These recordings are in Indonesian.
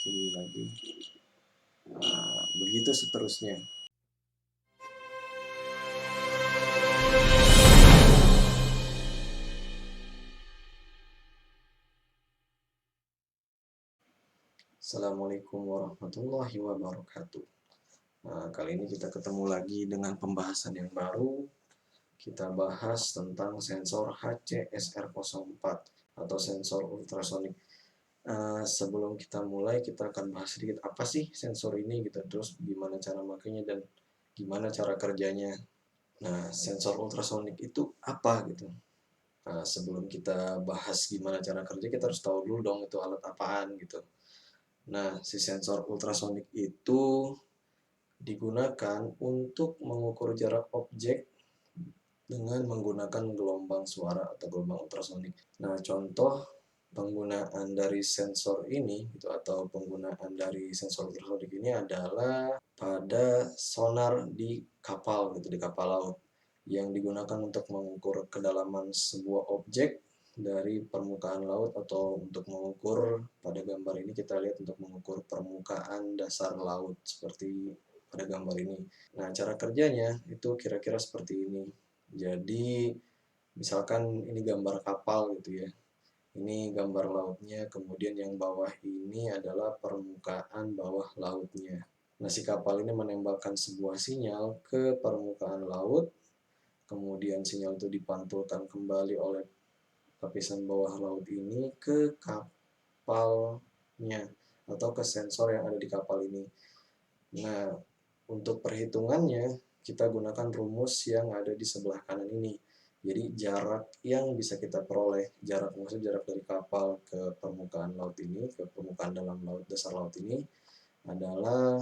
sini lagi. Nah, begitu seterusnya. Assalamualaikum warahmatullahi wabarakatuh. Nah, kali ini kita ketemu lagi dengan pembahasan yang baru. Kita bahas tentang sensor HCSR04 atau sensor ultrasonik. Sebelum kita mulai, kita akan bahas sedikit apa sih sensor ini gitu, terus gimana cara makainya dan gimana cara kerjanya. Nah, sensor ultrasonik itu apa gitu? Nah, sebelum kita bahas gimana cara kerja, kita harus tahu dulu dong itu alat apaan gitu. Nah, si sensor ultrasonik itu digunakan untuk mengukur jarak objek dengan menggunakan gelombang suara atau gelombang ultrasonik. Nah, contoh penggunaan dari sensor ini gitu, atau penggunaan dari sensor ultrasonik ini adalah pada sonar di kapal gitu, di kapal laut, yang digunakan untuk mengukur kedalaman sebuah objek dari permukaan laut, atau untuk mengukur, pada gambar ini kita lihat untuk mengukur permukaan dasar laut seperti pada gambar ini. Nah, cara kerjanya itu kira-kira seperti ini. Jadi misalkan ini gambar kapal gitu ya, ini gambar lautnya, kemudian yang bawah ini adalah permukaan bawah lautnya. Nah, si kapal ini menembakkan sebuah sinyal ke permukaan laut, kemudian sinyal itu dipantulkan kembali oleh lapisan bawah laut ini ke kapalnya atau ke sensor yang ada di kapal ini. Nah, untuk perhitungannya kita gunakan rumus yang ada di sebelah kanan ini. Jadi jarak yang bisa kita peroleh, maksudnya jarak dari kapal ke permukaan laut ini, ke permukaan dalam laut, dasar laut ini adalah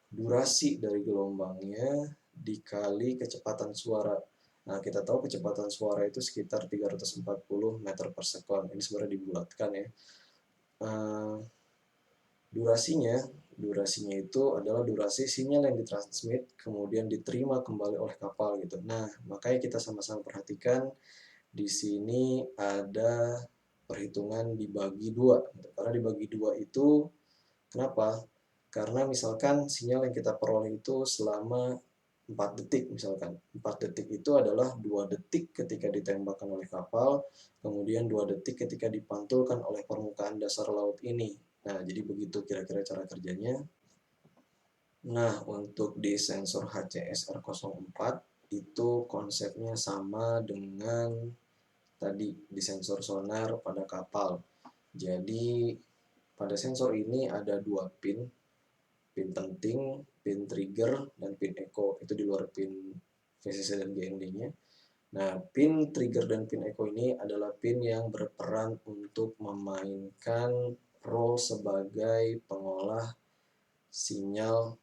durasi dari gelombangnya dikali kecepatan suara. Nah, kita tahu kecepatan suara itu sekitar 340 meter per sekon. Ini sebenarnya dibulatkan ya. Durasinya itu adalah durasi sinyal yang ditransmit kemudian diterima kembali oleh kapal gitu. Nah, makanya kita sama-sama perhatikan di sini ada perhitungan dibagi dua gitu. Karena dibagi dua itu kenapa? Karena misalkan sinyal yang kita peroleh itu selama 4 detik misalkan. 4 detik itu adalah 2 detik ketika ditembakkan oleh kapal, kemudian 2 detik ketika dipantulkan oleh permukaan dasar laut ini. Nah, jadi begitu kira-kira cara kerjanya. Nah, untuk di sensor HCSR04 itu konsepnya sama dengan tadi di sensor sonar pada kapal. Jadi pada sensor ini ada 2 pin, pin penting, pin trigger, dan pin echo. Itu di luar pin VCC dan GND-nya. Nah, pin trigger dan pin echo ini adalah pin yang berperan untuk memainkan role sebagai pengolah sinyal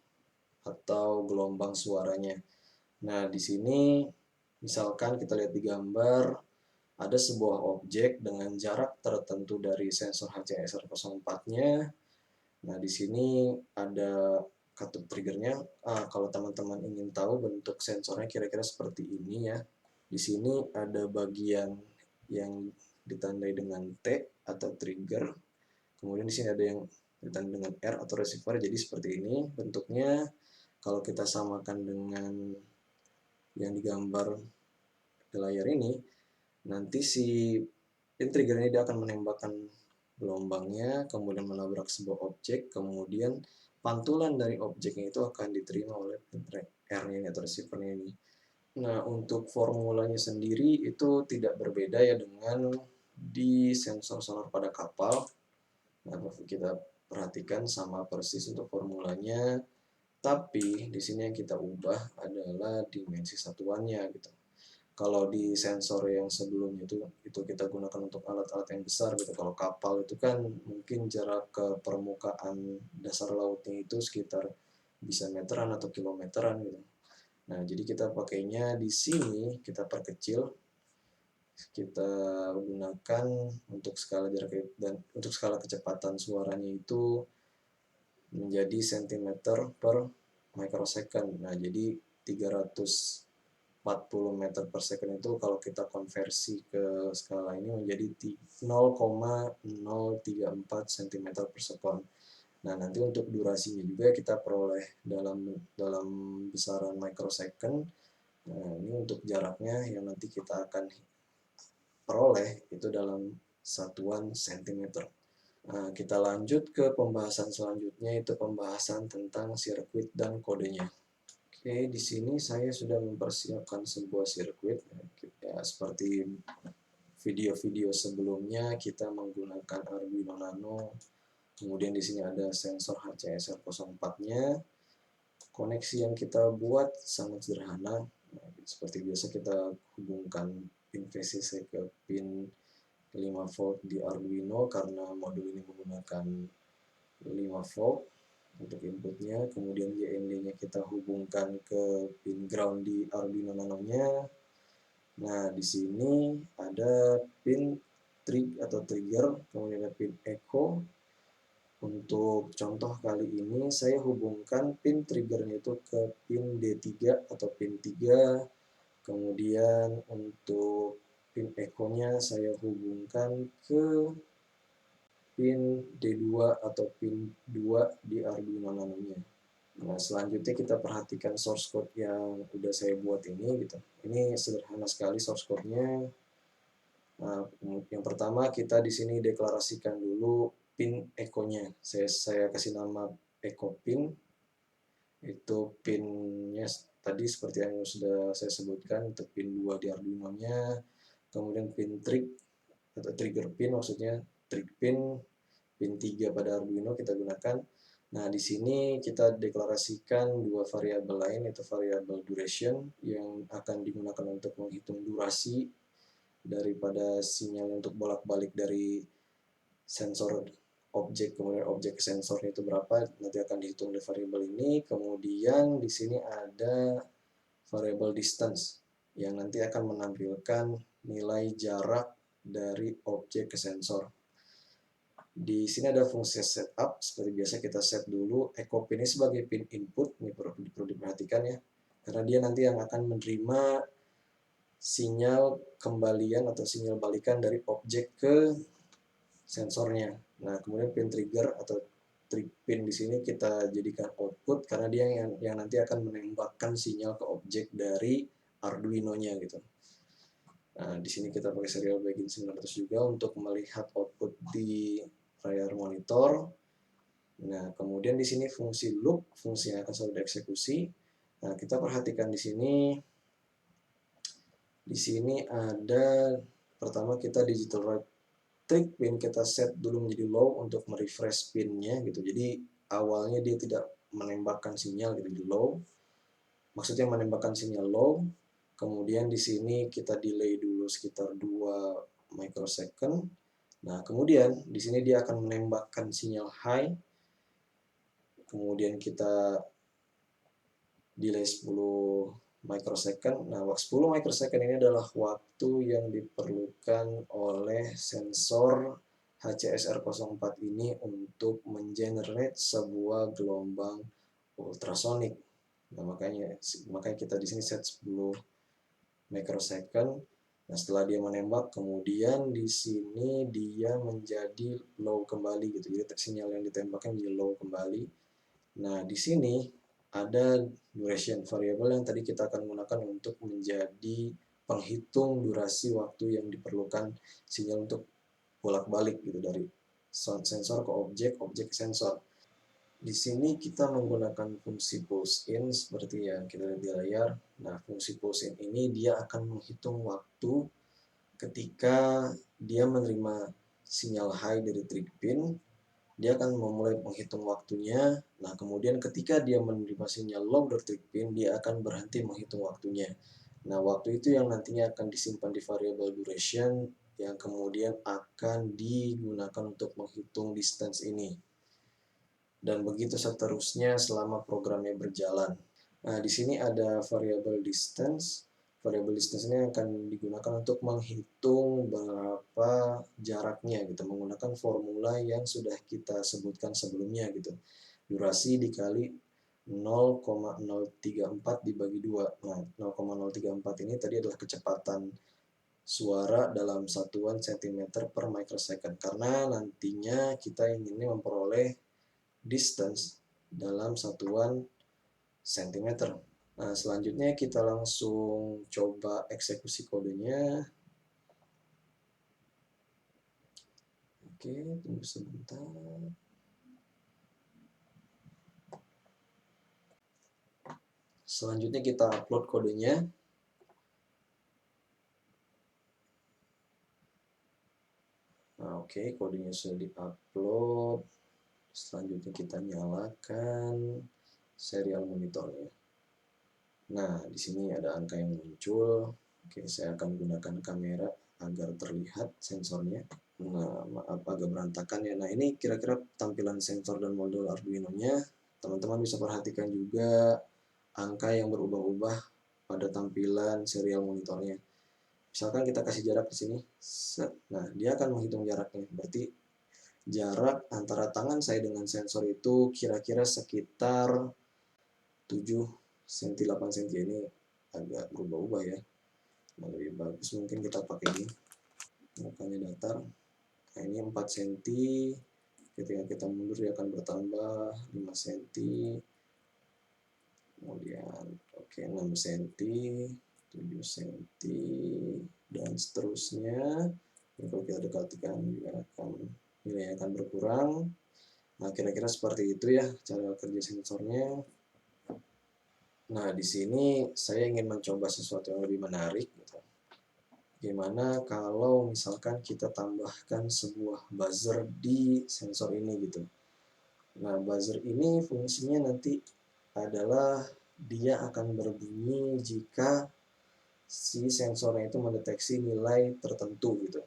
atau gelombang suaranya. Nah, di sini misalkan kita lihat di gambar, ada sebuah objek dengan jarak tertentu dari sensor HCSR04-nya. Nah, di sini ada katup triggernya. Kalau teman-teman ingin tahu bentuk sensornya kira-kira seperti ini ya. Di sini ada bagian yang ditandai dengan T atau trigger. Kemudian di sini ada yang ditandai dengan R atau receiver. Jadi seperti ini bentuknya. Kalau kita samakan dengan yang digambar di layar ini, nanti si pin trigger ini dia akan menembakkan gelombangnya, kemudian menabrak sebuah objek, kemudian pantulan dari objeknya itu akan diterima oleh pin R-nya ini atau receiver-nya ini. Nah, untuk formulanya sendiri itu tidak berbeda ya dengan di sensor sonar pada kapal. Nah, kita perhatikan sama persis untuk formulanya, tapi di sini yang kita ubah adalah dimensi satuannya gitu. Kalau di sensor yang sebelumnya itu kita gunakan untuk alat-alat yang besar gitu. Kalau kapal itu kan mungkin jarak ke permukaan dasar lautnya itu sekitar bisa meteran atau kilometeran gitu. Nah, jadi kita pakainya di sini, kita perkecil, kita gunakan untuk skala jarak dan untuk skala kecepatan suaranya itu menjadi cm per microsecond. Nah, jadi 340 meter per second itu kalau kita konversi ke skala ini menjadi 0,034 cm per second. Nah, nanti untuk durasinya juga kita peroleh dalam besaran microsecond. Nah, ini untuk jaraknya yang nanti kita akan peroleh itu dalam satuan sentimeter. Nah, kita lanjut ke pembahasan selanjutnya, itu pembahasan tentang sirkuit dan kodenya. Oke, di sini saya sudah mempersiapkan sebuah sirkuit. Ya, seperti video-video sebelumnya kita menggunakan Arduino Nano. Kemudian di sini ada sensor HCSR04-nya. Koneksi yang kita buat sangat sederhana. Nah, seperti biasa kita hubungkan pin VCC ke pin 5 volt di Arduino karena modul ini menggunakan 5 volt untuk inputnya. Kemudian JND-nya kita hubungkan ke pin ground di Arduino Nano-nya. Nah, di sini ada pin atau trigger, kemudian ada pin echo. Untuk contoh kali ini saya hubungkan pin triggernya itu ke pin D3 atau pin 3. Kemudian untuk pin echo-nya saya hubungkan ke pin D2 atau pin 2 di Arduino Nano-nya. Nah, selanjutnya kita perhatikan source code yang udah saya buat ini gitu. Ini sederhana sekali source code-nya. Nah, yang pertama kita di sini deklarasikan dulu pin echo-nya. Saya kasih nama echo pin. Itu pinnya tadi seperti yang sudah saya sebutkan, untuk pin 2 di Arduino-nya. Kemudian pin atau trigger pin, maksudnya trig pin 3 pada Arduino kita gunakan. Nah, di sini kita deklarasikan dua variabel lain, yaitu variabel duration yang akan digunakan untuk menghitung durasi daripada sinyal untuk bolak-balik dari sensor objek, kemudian objek ke sensornya itu berapa, nanti akan dihitung dari variabel ini. Kemudian di sini ada variabel distance yang nanti akan menampilkan nilai jarak dari objek ke sensor. Di sini ada fungsi setup. Seperti biasa kita set dulu echo pin ini sebagai pin input. Ini perlu diperhatikan ya, karena dia nanti yang akan menerima sinyal kembalian atau sinyal balikan dari objek ke sensornya. Nah, kemudian pin trigger atau pin di sini kita jadikan output karena dia yang nanti akan menembakkan sinyal ke objek dari Arduino-nya gitu. Nah, di sini kita pakai serial Begin 900 juga untuk melihat output di layar monitor. Nah, kemudian di sini fungsi loop, fungsi yang akan selalu dieksekusi. Nah, kita perhatikan di sini. Di sini ada pertama kita digital write trig pin kita set dulu menjadi low untuk merefresh pinnya gitu. Jadi awalnya dia tidak menembakkan sinyal gitu di low. Maksudnya menembakkan sinyal low. Kemudian di sini kita delay dulu sekitar 2 microsecond. Nah, kemudian di sini dia akan menembakkan sinyal high. Kemudian kita delay 10 microsecond. Nah, 10 microsecond ini adalah waktu yang diperlukan oleh sensor HCSR04 ini untuk mengenerate sebuah gelombang ultrasonik. Nah, makanya kita di sini set 10 microsecond. Nah, setelah dia menembak, kemudian di sini dia menjadi low kembali gitu. Jadi sinyal yang ditembakkan menjadi low kembali. Nah, di sini ada duration variable yang tadi kita akan gunakan untuk menjadi penghitung durasi waktu yang diperlukan sinyal untuk bolak-balik gitu dari sensor ke objek, objek ke sensor. Di sini kita menggunakan fungsi pulse in seperti yang kita lihat di layar. Nah, fungsi pulse in ini dia akan menghitung waktu ketika dia menerima sinyal high dari trig pin. Dia akan memulai menghitung waktunya. Nah, kemudian ketika dia menerima sinyal low dari trig pin, dia akan berhenti menghitung waktunya. Nah, waktu itu yang nantinya akan disimpan di variable duration yang kemudian akan digunakan untuk menghitung distance ini. Dan begitu seterusnya selama programnya berjalan. Nah, di sini ada variable distance. Variable distance ini akan digunakan untuk menghitung berapa jaraknya gitu, menggunakan formula yang sudah kita sebutkan sebelumnya gitu. Durasi dikali 0,034 dibagi 2. Nah, 0,034 ini tadi adalah kecepatan suara dalam satuan cm per microsecond, karena nantinya kita ingin memperoleh distance dalam satuan sentimeter. Nah, selanjutnya kita langsung coba eksekusi kodenya. Oke, tunggu sebentar. Selanjutnya kita upload kodenya. Nah, oke, kodenya sudah di-upload. Selanjutnya kita nyalakan serial monitornya. Nah, di sini ada angka yang muncul. Oke, saya akan gunakan kamera agar terlihat sensornya. Nah, maaf agak berantakan ya. Nah, ini kira-kira tampilan sensor dan modul Arduino-nya. Teman-teman bisa perhatikan juga angka yang berubah-ubah pada tampilan serial monitornya. Misalkan kita kasih jarak di sini. Nah, dia akan menghitung jaraknya. Berarti jarak antara tangan saya dengan sensor itu kira-kira sekitar 7 cm 8 cm. Ini agak berubah-ubah ya. Nah, lebih bagus mungkin kita pakai ini. Mukanya datar. Nah, ini 4 cm. Ketika kita mundur dia akan bertambah 5 cm. Kemudian oke 6 cm, 7 cm, dan seterusnya. Kalau kita dekatkan juga nilainya akan berkurang. Nah, kira-kira seperti itu ya cara kerja sensornya. Nah, di sini saya ingin mencoba sesuatu yang lebih menarik gitu. Gimana kalau misalkan kita tambahkan sebuah buzzer di sensor ini gitu. Nah, buzzer ini fungsinya nanti adalah dia akan berbunyi jika si sensornya itu mendeteksi nilai tertentu gitu.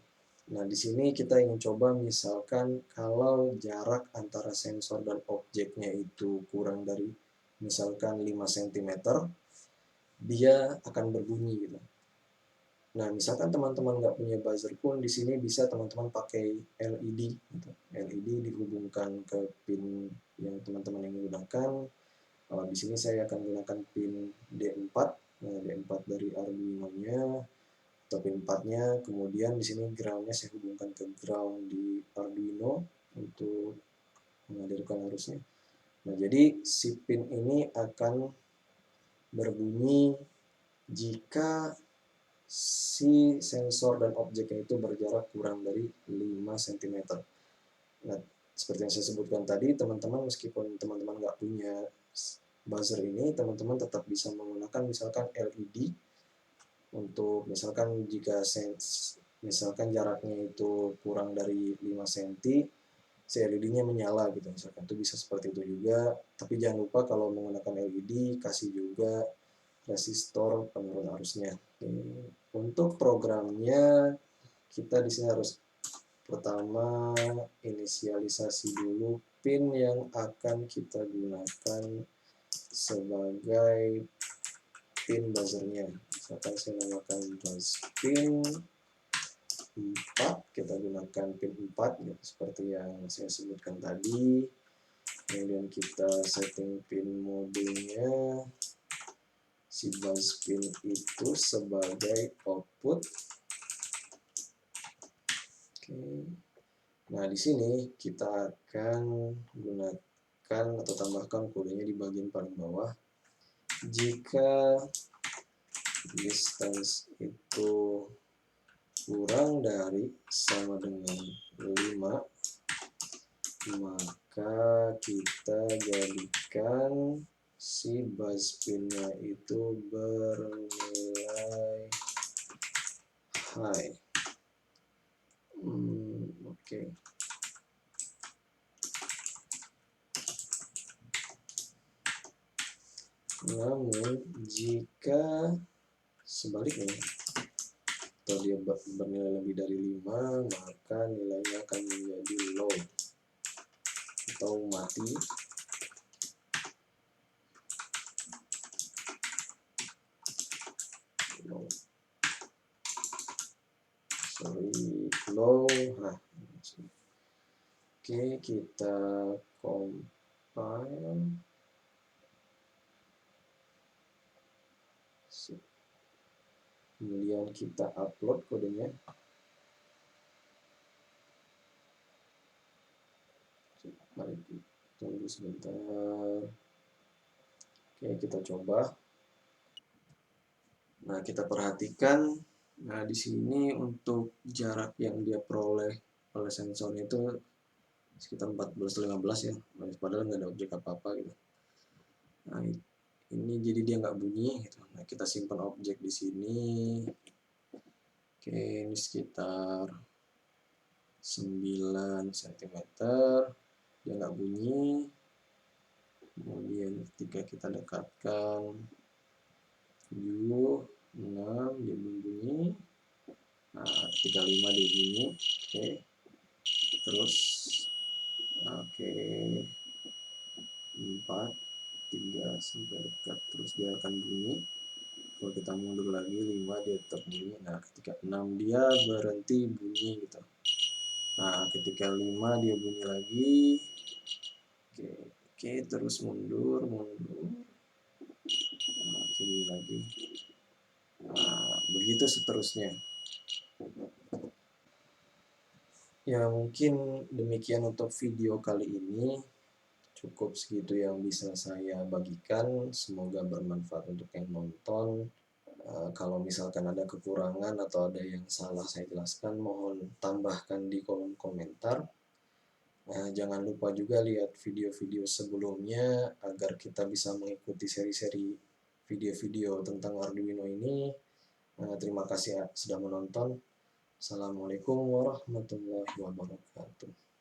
Nah, di sini kita ingin coba misalkan kalau jarak antara sensor dan objeknya itu kurang dari misalkan 5 cm, dia akan berbunyi gitu. Nah, misalkan teman-teman nggak punya buzzer pun, di sini bisa teman-teman pakai LED gitu. LED dihubungkan ke pin yang teman-teman ingin gunakan. Di sini saya akan gunakan pin D4. Nah, D4 dari Arduino-nya atau pin 4-nya. Kemudian di sini ground-nya saya hubungkan ke ground di Arduino untuk menghadirkan arusnya. Nah, jadi si pin ini akan berbunyi jika si sensor dan objeknya itu berjarak kurang dari 5 cm. Nah, seperti yang saya sebutkan tadi, teman-teman meskipun teman-teman nggak punya buzzer ini, teman-teman tetap bisa menggunakan misalkan LED untuk misalkan jika misalkan jaraknya itu kurang dari 5 cm, si LED-nya menyala gitu misalkan. Itu bisa seperti itu juga, tapi jangan lupa kalau menggunakan LED kasih juga resistor penurun arusnya. Untuk programnya kita di sini harus pertama inisialisasi dulu pin yang akan kita gunakan sebagai pin buzzernya. Misalkan saya namakan buzz pin 4, kita gunakan pin 4 gitu, seperti yang saya sebutkan tadi. Kemudian kita setting pin modenya si buzz pin itu sebagai output. Oke. Nah, di sini kita akan gunakan atau tambahkan kodenya di bagian paling bawah. Jika distance itu kurang dari sama dengan 5, maka kita jadikan si buzz pinnya itu bernilai high. Oke. Namun jika sebaliknya atau dia bernilai lebih dari 5, maka nilainya akan menjadi low atau mati. Low. Low. Nah, oke, kita compile. Kemudian kita upload kodenya. Mari Tunggu sebentar. Oke, kita coba. Nah, kita perhatikan. Nah, di sini untuk jarak yang dia peroleh oleh sensornya itu sekitar 14-15 ya. Padahal nggak ada objek apa-apa gitu. Nah, ini jadi dia nggak bunyi gitu. Nah, kita simpan objek di sini. Oke, ini sekitar 9 cm. Dia nggak bunyi. Kemudian ketika kita dekatkan 7, 6, dia bunyi. Nah, ketika 5 dia bunyi. Oke. Terus oke, 4, 3 sampai dekat terus dia akan bunyi. Kalau kita mundur lagi 5 dia tetap bunyi. Nah, ketika 6 dia berhenti bunyi gitu. Nah, ketika 5 dia bunyi lagi. Oke, oke, terus mundur, mundur. Nah, bunyi lagi. Nah, begitu seterusnya. Ya, mungkin demikian untuk video kali ini. Cukup segitu yang bisa saya bagikan. Semoga bermanfaat untuk yang nonton. Kalau misalkan ada kekurangan atau ada yang salah saya jelaskan, mohon tambahkan di kolom komentar. Jangan lupa juga lihat video-video sebelumnya agar kita bisa mengikuti seri-seri video-video tentang Arduino ini. Terima kasih sudah menonton. Assalamualaikum warahmatullahi wabarakatuh.